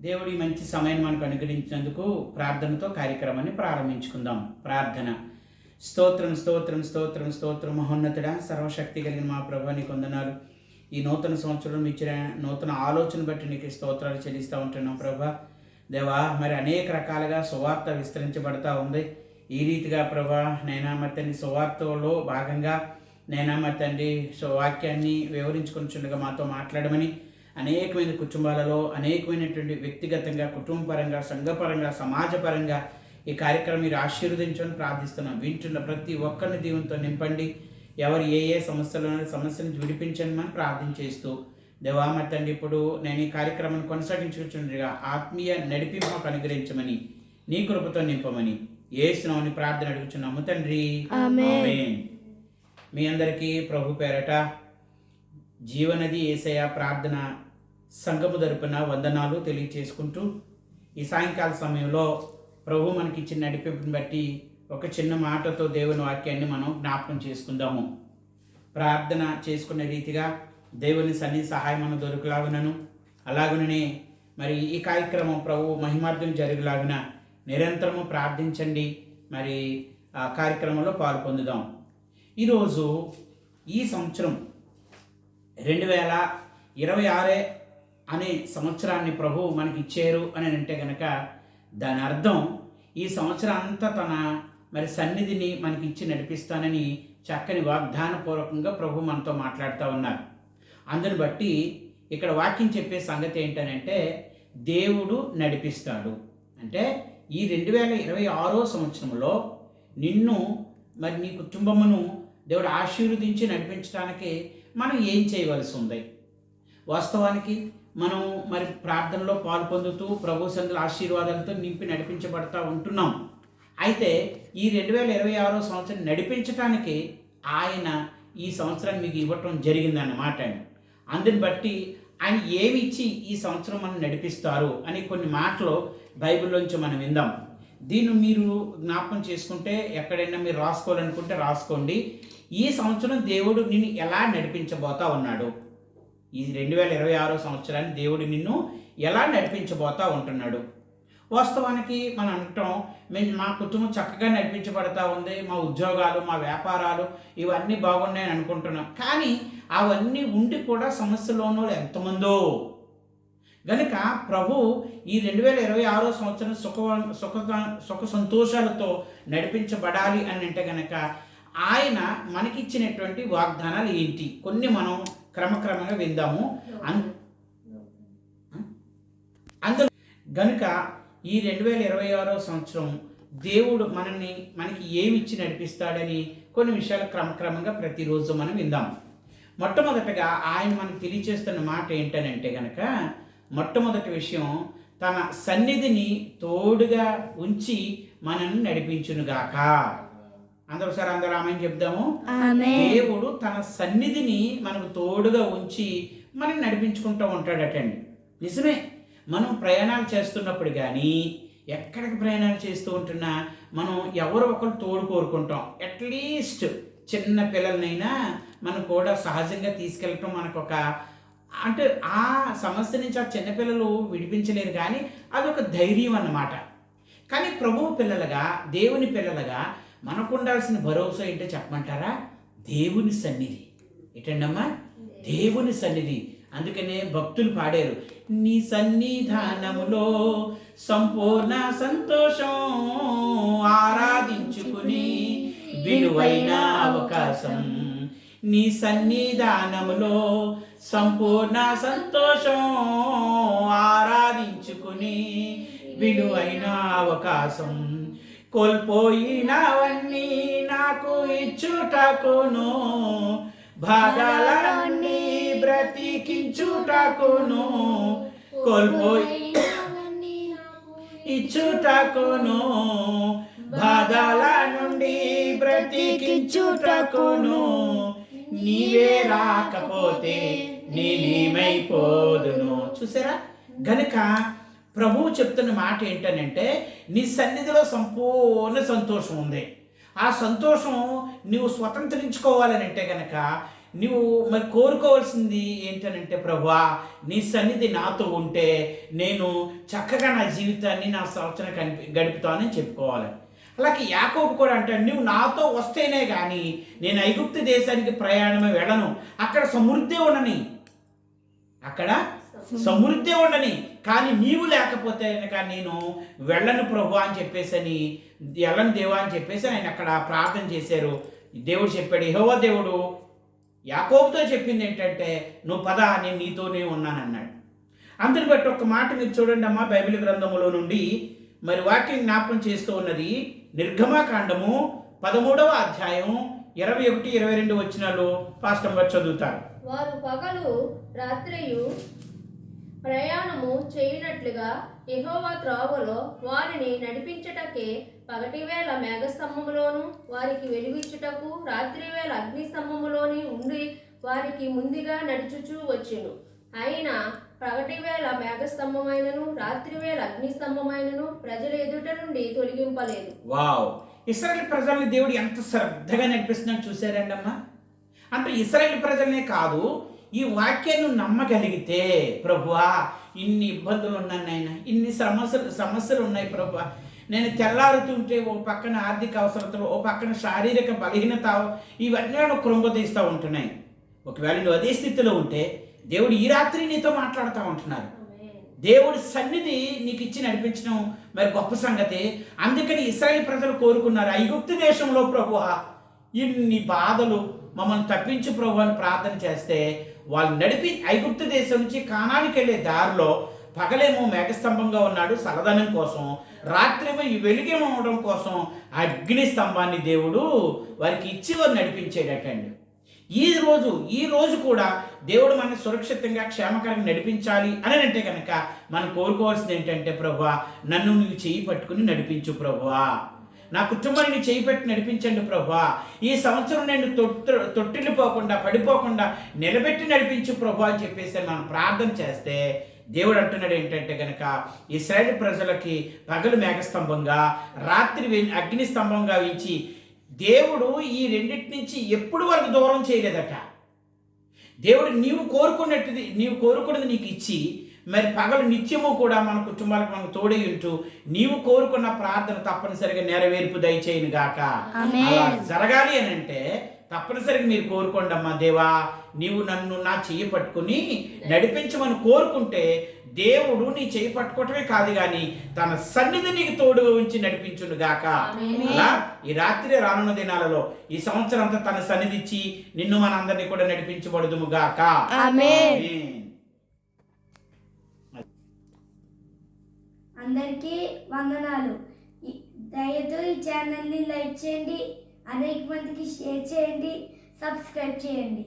దేవుడి మంచి సమయం మనకు అనుగ్రహించినందుకు ప్రార్థనతో కార్యక్రమాన్ని ప్రారంభించుకుందాం. ప్రార్థన. స్తోత్రం స్తోత్రం స్తోత్రం స్తోత్రం మహోన్నతుడా, సర్వశక్తి కలిగిన మా ప్రభు నీకు వందనాలు. ఈ నూతన సంవత్సరం ఇచ్చిన నూతన ఆలోచన బట్టి నీకు స్తోత్రాలు చెల్లిస్తూ ఉంటున్నాం ప్రభా. దేవా, మరి అనేక రకాలుగా సువార్త విస్తరించబడతా ఉంది. ఈ రీతిగా ప్రభా నైనా మరి తండ్రి సువార్తలో భాగంగా నైనా మరి తండ్రి వాక్యాన్ని వివరించుకుంటుండగా మాతో మాట్లాడమని, అనేకమైన కుటుంబాలలో అనేకమైనటువంటి వ్యక్తిగతంగా, కుటుంబపరంగా, సంఘపరంగా, సమాజపరంగా ఈ కార్యక్రమం మీరు ఆశీర్వదించమని ప్రార్థిస్తున్నాం. వింటున్న ప్రతి ఒక్కరిని దీవెనతో నింపండి. ఎవరు ఏ సమస్య నుంచి విడిపించండి అని ప్రార్థన చేస్తూ, దేవా మరి తండ్రి ఇప్పుడు నేను ఈ కార్యక్రమాన్ని కొనసాగించుకుంటుండగా ఆత్మీయ నడిపింపు మాకు అనుగ్రహించమని, నీ కృపతో నింపమని యేసునామమున ప్రార్థన అడుగుచున్నాము తండ్రి, ఆమేన్. మీ అందరికీ ప్రభు పేరట జీవనది యేసయ్య ప్రార్థన సంఘము తరపున వందనాలు తెలియచేసుకుంటూ, ఈ సాయంకాల సమయంలో ప్రభు మనకిచ్చిన నడిపింపుని బట్టి ఒక చిన్న మాటతో దేవుని వాక్యాన్ని మనం జ్ఞాపకం చేసుకుందాము. ప్రార్థన చేసుకునే రీతిగా దేవుని సహాయం మనం దొరికలాగునను, అలాగుననే మరి ఈ కార్యక్రమం ప్రభు మహిమార్థం జరుగులాగున నిరంతరము ప్రార్థించండి. మరి ఆ కార్యక్రమంలో పాలు పొందుదాం. ఈరోజు ఈ సంవత్సరం 2026 అనే సంవత్సరాన్ని ప్రభు మనకి ఇచ్చారు అని అంటే కనుక దాని అర్థం ఈ సంవత్సరం అంతా తన మరి సన్నిధిని మనకి ఇచ్చి నడిపిస్తానని చక్కని వాగ్దానపూర్వకంగా ప్రభు మనతో మాట్లాడుతూ ఉన్నారు. అందుని బట్టి ఇక్కడ వాక్యం చెప్పే సంగతి ఏంటనంటే దేవుడు నడిపిస్తాడు. అంటే ఈ 2026 సంవత్సరంలో నిన్ను మరి నీ కుటుంబమును దేవుడు ఆశీర్వదించి నడిపించడానికి మనం ఏం చేయవలసి ఉంది? వాస్తవానికి మనం మరి ప్రార్థనలో పాలు పొందుతూ ప్రభు సన్నిధిలో ఆశీర్వాదాలతో నింపి నడిపించబడతా ఉంటున్నాం. అయితే ఈ 2026 సంవత్సరం నడిపించడానికి ఆయన ఈ సంవత్సరాన్ని మీకు ఇవ్వటం జరిగిందన్నమాట. అందుని బట్టి ఆయన ఏమి ఇచ్చి ఈ సంవత్సరం మనం నడిపిస్తారు అని కొన్ని మాటలు బైబిల్లోంచి మనం విందాం. దీన్ని మీరు జ్ఞాపకం చేసుకుంటే ఎక్కడైనా మీరు రాసుకోవాలనుకుంటే రాసుకోండి. ఈ సంవత్సరం దేవుడు నిన్ను ఎలా నడిపించబోతా ఉన్నాడు? ఈ 2026 సంవత్సరాన్ని దేవుడు నిన్ను ఎలా నడిపించబోతా ఉంటున్నాడు? వాస్తవానికి మనం అంటాం, మా కుటుంబం చక్కగా నడిపించబడతా ఉంది, మా ఉద్యోగాలు, మా వ్యాపారాలు ఇవన్నీ బాగున్నాయని అనుకుంటున్నాం. కానీ అవన్నీ ఉండి కూడా సమస్యలోనూ ఎంతమందో. గనుక ప్రభు ఈ 2026 సంవత్సరం సుఖ సంతోషాలతో నడిపించబడాలి అని అంటే గనక ఆయన మనకిచ్చినటువంటి వాగ్దానాలు ఏంటి కొన్ని మనం క్రమక్రమంగా విందాము. అందులో గనుక ఈ 2026 సంవత్సరం దేవుడు మనకి ఏమి ఇచ్చి నడిపిస్తాడని కొన్ని విషయాలు క్రమక్రమంగా ప్రతిరోజు మనం విందాం. మొట్టమొదటగా ఆయన మనకు తెలియచేస్తున్న మాట ఏంటనంటే కనుక మొట్టమొదటి విషయం, తన సన్నిధిని తోడుగా ఉంచి మనల్ని నడిపించునుగాక. అందరూ ఆమె చెప్దాము. దేవుడు తన సన్నిధిని మనకు తోడుగా ఉంచి మనం నడిపించుకుంటూ ఉంటాడటండి. నిజమే, మనం ప్రయాణాలు చేస్తున్నప్పుడు కానీ ఎక్కడికి ప్రయాణాలు చేస్తూ ఉంటున్నా మనం ఎవరో ఒకరు తోడు కోరుకుంటాం. అట్లీస్ట్ చిన్న పిల్లలనైనా మనం కూడా సహజంగా తీసుకెళ్ళటం మనకొక, అంటే ఆ సమస్య నుంచి ఆ చిన్నపిల్లలు విడిపించలేరు కానీ అదొక ధైర్యం అన్నమాట. కానీ ప్రభువు పిల్లలుగా, దేవుని పిల్లలుగా మనకు ఉండాల్సిన భరోసా ఏంటో చెప్పమంటారా? దేవుని సన్నిధి. ఏంటండమ్మా? దేవుని సన్నిధి. అందుకనే భక్తులు పాడారు, నీ సన్నిధానములో సంపూర్ణ సంతోషం, ఆరాధించుకుని విలువైన అవకాశం. నీ సన్నిధానములో సంపూర్ణ సంతోషం, ఆరాధించుకుని విలువైన అవకాశం. కోల్పోయినవన్నీ నాకు ఇచ్చుటకును, భాగాలన్నీ బ్రతికించుటకును. కోల్పోయినవన్నీ ఇచ్చుటకును, బాధల నుండి బ్రతికించుటకును. నీవే రాకపోతే నేనేమైపోదును. చూసారా? గనుక ప్రభువు చెప్తున్న మాట ఏంటనంటే నీ సన్నిధిలో సంపూర్ణ సంతోషం ఉంది. ఆ సంతోషం నువ్వు స్వతంత్రించుకోవాలని అంటే కనుక నువ్వు మరి కోరుకోవాల్సింది ఏంటనంటే, ప్రభువా నీ సన్నిధి నాతో ఉంటే నేను చక్కగా నా జీవితాన్ని నా సంవత్సరం గడుపుతానని చెప్పుకోవాలి. అలాగే యాకోబు కూడా అంటాడు, నువ్వు నాతో వస్తేనే కానీ నేను ఐగుప్తు దేశానికి ప్రయాణమే వెళ్ళను, అక్కడ సమృద్ధి ఉండని, అక్కడ సమృద్ధి ఉండని, కానీ నీవు లేకపోతే కనుక నేను వెళ్ళను ప్రభు అని చెప్పేసి వెళ్ళను దేవా అని చెప్పేసి ఆయన అక్కడ ప్రార్థన చేశారు. దేవుడు చెప్పాడు, యెహోవా దేవుడు యాకోబుతో చెప్పింది ఏంటంటే, నువ్వు పద నేను నీతోనే ఉన్నానన్నాడు. అందుని బట్టి ఒక మాట మీరు చూడండి అమ్మా, బైబిల్ గ్రంథములో నుండి మరి వాక్యం జ్ఞాపకం చేస్తూ ఉన్నది. నిర్గమకాండము 13వ అధ్యాయం 21-22 వచనాలు పాస్టర్ గారు చదువుతారు. వారు పగలు రాత్రియు ప్రయాణము చేయనట్లుగా యెహోవా త్రోవలో వారిని నడిపించుటకే పగటివేళ మేఘస్తంభములోను వారికి వెలుగిచ్చుటకు రాత్రివేళ అగ్నిస్తంభములోని ఉండి వారికి ముందుగా నడుచుచూ వచ్చెను. అయినా పగటివేళ మేఘస్తంభమైనను రాత్రివేళ అగ్నిస్తంభమైనను ప్రజల ఎదుట నుండి తొలగింపలేదు. వావ్! ఇశ్రాయేల్ ప్రజల్ని దేవుడు ఎంత శ్రద్ధగా నడిపిస్తున్నాడు చూసారండి అమ్మా. అంటే ఇశ్రాయేల్ ప్రజలనే కాదు, ఈ వాక్యాన్ని నమ్మగలిగితే, ప్రభువా ఇన్ని ఇబ్బందులు ఉన్నాయి నాయన, ఇన్ని సమస్యలు ఉన్నాయి ప్రభువా, నేను తెల్లారుతుంటే ఓ పక్కన ఆర్థిక అవసరతలు, ఓ పక్కన శారీరక బలహీనత, ఇవన్నీ కృంగతీస్తూ ఉంటున్నాయి. ఒకవేళ నువ్వు అదే స్థితిలో ఉంటే దేవుడు ఈ రాత్రి నీతో మాట్లాడుతూ ఉంటున్నారు. దేవుడి సన్నిధి నీకు ఇచ్చి నడిపించడం మరి గొప్ప సంగతి. అందుకని ఇశ్రాయేల్ ప్రజలు కోరుకున్నారు, ఐగుప్తు దేశంలో ప్రభువా ఇన్ని బాధలు మమ్మల్ని తప్పించు ప్రభు అని ప్రార్థన చేస్తే వాళ్ళు ఐగుప్తు దేశం నుంచి కానానికి వెళ్ళే దారిలో పగలేమో మేఘస్తంభంగా ఉన్నాడు చల్లదనం కోసం, రాత్రేమో ఈ వెలుగేమవడం కోసం అగ్ని స్తంభాన్ని దేవుడు వారికి ఇచ్చి వారు నడిపించేటండి. ఈ రోజు కూడా దేవుడు మనల్ని సురక్షితంగా క్షేమకరంగా నడిపించాలి అని అంటే కనుక మనం కోరుకోవాల్సింది ఏంటంటే, ప్రభువా నన్ను నువ్వు చేయి పట్టుకుని నడిపించు ప్రభువా, నా కుటుంబాన్ని నీ చేయి పెట్టి నడిపించండి ప్రభువా, ఈ సంవత్సరం నేను తొట్టిల్లిపోకుండా పడిపోకుండా నిలబెట్టి నడిపించు ప్రభువా అని చెప్పేసి మనం ప్రార్థన చేస్తే దేవుడు అంటున్నాడు ఏంటంటే కనుక, ఇశ్రాయేలు ప్రజలకి పగలు మేఘస్తంభంగా రాత్రి అగ్ని స్తంభంగా ఇచ్చి దేవుడు ఈ రెండింటి నుంచి ఎప్పుడు వరకు దూరం చేయలేదట. దేవుడు నీవు కోరుకున్నది నీకు ఇచ్చి మరి పగలు నిత్యము కూడా మన కుటుంబాలకు మనకు తోడై ఉంటూ నీవు కోరుకున్న ప్రార్థన తప్పనిసరిగా నెరవేర్పు దయచేయను గాక. అలా జరగాలి అని అంటే తప్పనిసరిగా మీరు కోరుకోండి అమ్మా, దేవా నీవు నన్ను నా చెయ్యి పట్టుకుని నడిపించమని కోరుకుంటే దేవుడు నీ చెయ్యి పట్టుకోవటమే కాదు కానీ తన సన్నిధి నీకు తోడుగా ఉంచి నడిపించును గాక. అలా ఈ రాత్రి రానున్న దినాలలో ఈ సంవత్సరం అంతా తన సన్నిధి ఇచ్చి నిన్ను మన అందరినీ కూడా నడిపించబడుదుము గాక. అందరికీ వందనాలు. దయతో ఈ ఛానల్ని లైక్ చేయండి, అనేక మందికి షేర్ చేయండి, సబ్స్క్రైబ్ చేయండి.